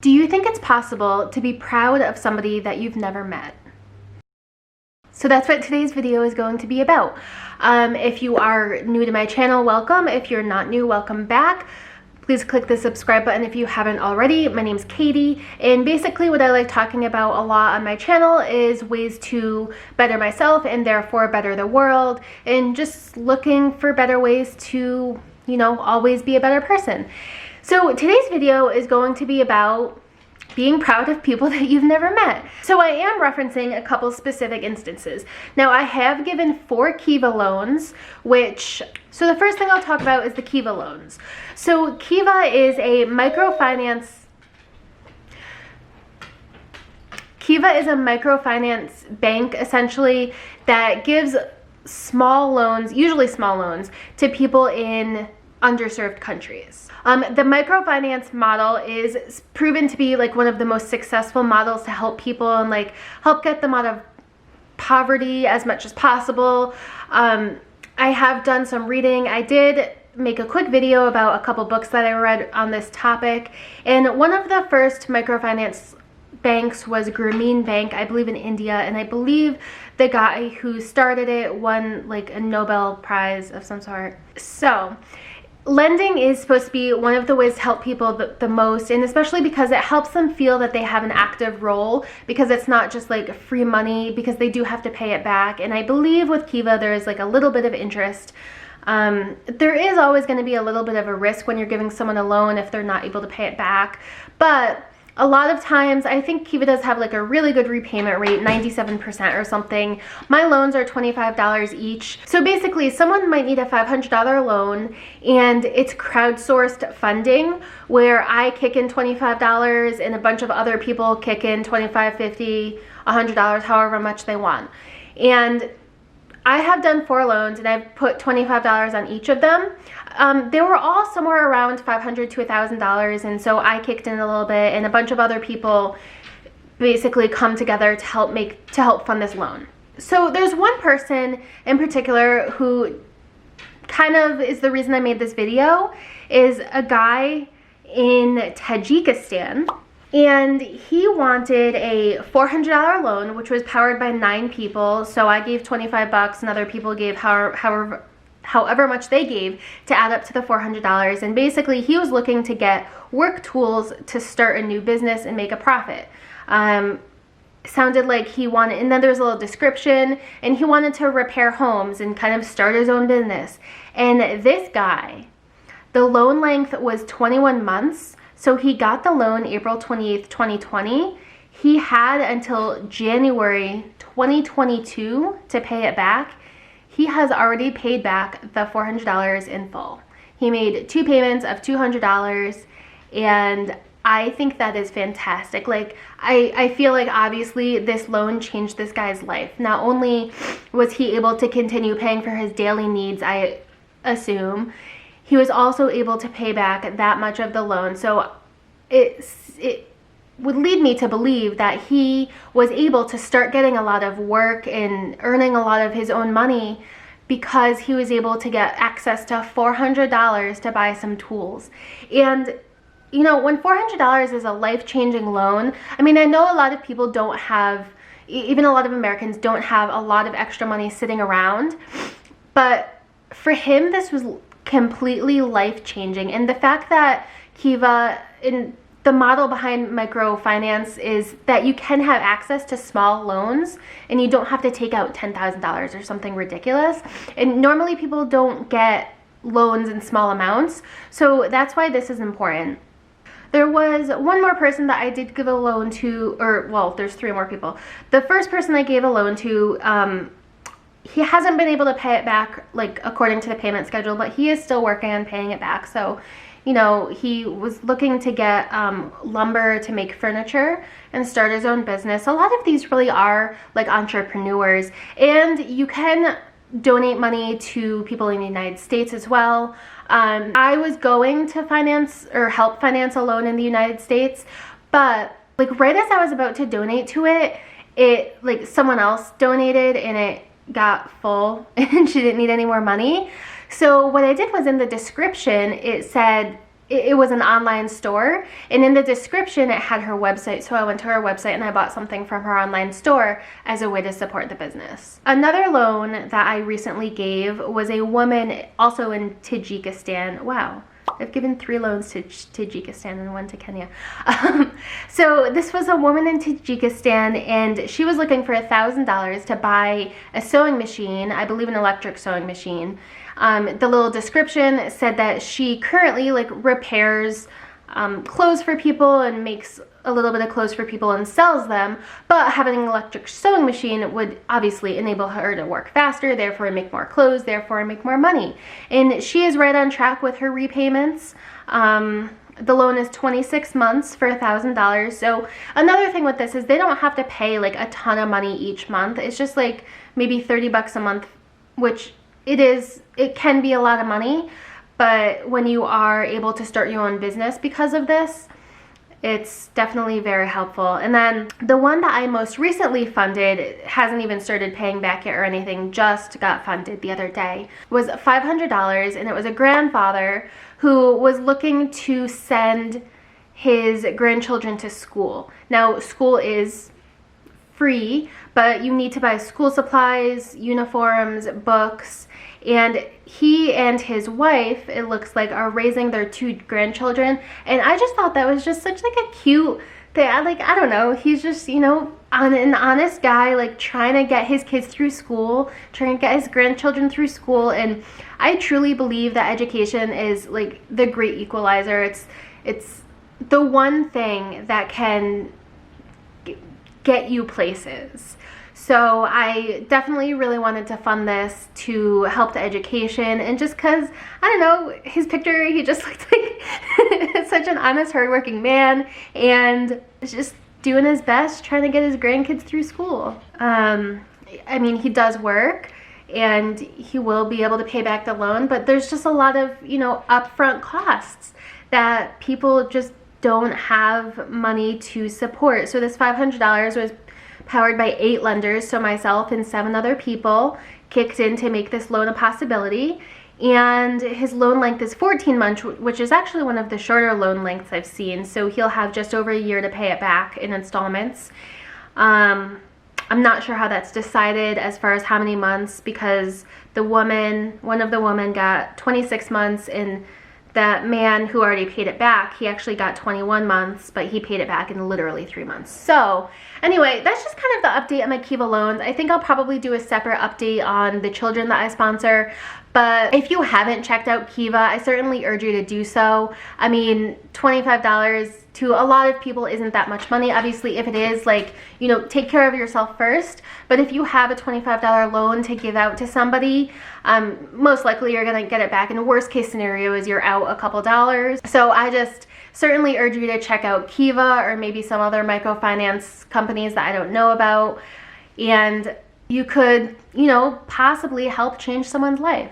Do you think it's possible to be proud of somebody that you've never met? So that's what today's video is going to be about. If you are new to my channel, welcome. If you're not new, welcome back. Please click the subscribe button if you haven't already. My name's Katie, and basically what I like talking about a lot on my channel is ways to better myself and therefore better the world, and just looking for better ways to, always be a better person. So today's video is going to be about being proud of people that you've never met. So I am referencing a couple specific instances. Now I have given 4 Kiva loans, so the first thing I'll talk about is the Kiva loans. So Kiva is a microfinance. Kiva is a microfinance bank essentially that gives small loans, usually small loans, to people in underserved countries. The microfinance model is proven to be like one of the most successful models to help people and help get them out of poverty as much as possible. I have done some reading. I did make a quick video about a couple books that I read on this topic, and one of the first microfinance banks was Grameen Bank, I believe in India, and I believe the guy who started it won a Nobel Prize of some sort. So lending is supposed to be one of the ways to help people the most, and especially because it helps them feel that they have an active role, because it's not just free money, because they do have to pay it back. And I believe with Kiva there is a little bit of interest. There is always going to be a little bit of a risk when you're giving someone a loan if they're not able to pay it back, but a lot of times, I think Kiva does have a really good repayment rate, 97% or something. My loans are $25 each. So basically, someone might need a $500 loan, and it's crowdsourced funding where I kick in $25 and a bunch of other people kick in $25, $50, $100, however much they want. And I have done 4 loans, and I've put $25 on each of them. They were all somewhere around $500 to $1,000, and so I kicked in a little bit, and a bunch of other people basically come together to help fund this loan. So there's one person in particular who kind of is the reason I made this video, is a guy in Tajikistan. And he wanted a $400 loan, which was powered by 9 people. So I gave $25 and other people gave however much they gave to add up to the $400. And basically he was looking to get work tools to start a new business and make a profit. Sounded like he wanted, and then there's a little description, and he wanted to repair homes and kind of start his own business. And this guy, the loan length was 21 months. So he got the loan April 28th, 2020. He had until January 2022 to pay it back. He has already paid back the $400 in full. He made 2 payments of $200, and I think that is fantastic. I feel like obviously this loan changed this guy's life. Not only was he able to continue paying for his daily needs, I assume, he was also able to pay back that much of the loan. So it would lead me to believe that he was able to start getting a lot of work and earning a lot of his own money because he was able to get access to $400 to buy some tools. And when $400 is a life-changing loan, I mean, I know a lot of people don't have, even a lot of Americans don't have a lot of extra money sitting around, but for him this was completely life-changing. And the fact that Kiva, in the model behind microfinance, is that you can have access to small loans and you don't have to take out $10,000 or something ridiculous. And normally people don't get loans in small amounts, so that's why this is important. There was one more person that I did give a loan to, there's 3 more people. The first person I gave a loan to, he hasn't been able to pay it back according to the payment schedule, but he is still working on paying it back. So, he was looking to get lumber to make furniture and start his own business. A lot of these really are entrepreneurs, and you can donate money to people in the United States as well. I was going to help finance a loan in the United States, but right as I was about to donate to it, someone else donated and it got full and she didn't need any more money. So what I did was, in the description it said it was an online store, and in the description it had her website, so I went to her website and I bought something from her online store as a way to support the business. Another loan that I recently gave was a woman also in Tajikistan. Wow, I've given 3 loans to Tajikistan and 1 to Kenya. So this was a woman in Tajikistan, and she was looking for $1,000 to buy a sewing machine, I believe an electric sewing machine. The little description said that she currently like repairs clothes for people and makes a little bit of clothes for people and sells them, but having an electric sewing machine would obviously enable her to work faster, therefore make more clothes, therefore make more money. And she is right on track with her repayments. The loan is 26 months for $1,000. So another thing with this is they don't have to pay like a ton of money each month. It's just like maybe 30 bucks a month, which it can be a lot of money, but when you are able to start your own business because of this, it's definitely very helpful. And then the one that I most recently funded, hasn't even started paying back yet or anything, just got funded the other day, was $500, and it was a grandfather who was looking to send his grandchildren to school. Now, school is free, but you need to buy school supplies, uniforms, books, and he and his wife, it looks like, are raising their 2 grandchildren. And I just thought that was just such like a cute thing. Like, I don't know, he's just, you know, an honest guy, like trying to get his kids through school, trying to get his grandchildren through school. And I truly believe that education is like the great equalizer. It's the one thing that can get you places. So I definitely really wanted to fund this to help the education, and just because, I don't know, his picture, he just looked like such an honest, hardworking man, and just doing his best trying to get his grandkids through school. I mean, he does work and he will be able to pay back the loan, but there's just a lot of, you know, upfront costs that people just don't have money to support. So this $500 was powered by 8 lenders, so myself and 7 other people kicked in to make this loan a possibility. And his loan length is 14 months, which is actually one of the shorter loan lengths I've seen. So he'll have just over a year to pay it back in installments. I'm not sure how that's decided as far as how many months, because one of the women got 26 months, and that man who already paid it back, he actually got 21 months, but he paid it back in literally 3 months. So anyway, that's just kind of the update on my Kiva loans. I think I'll probably do a separate update on the children that I sponsor. But if you haven't checked out Kiva, I certainly urge you to do so. I mean, $25 to a lot of people isn't that much money. Obviously, if it is, like, you know, take care of yourself first. But if you have a $25 loan to give out to somebody, most likely you're gonna get it back. And the worst case scenario is you're out a couple dollars. So I just certainly urge you to check out Kiva, or maybe some other microfinance companies that I don't know about. And you could, you know, possibly help change someone's life.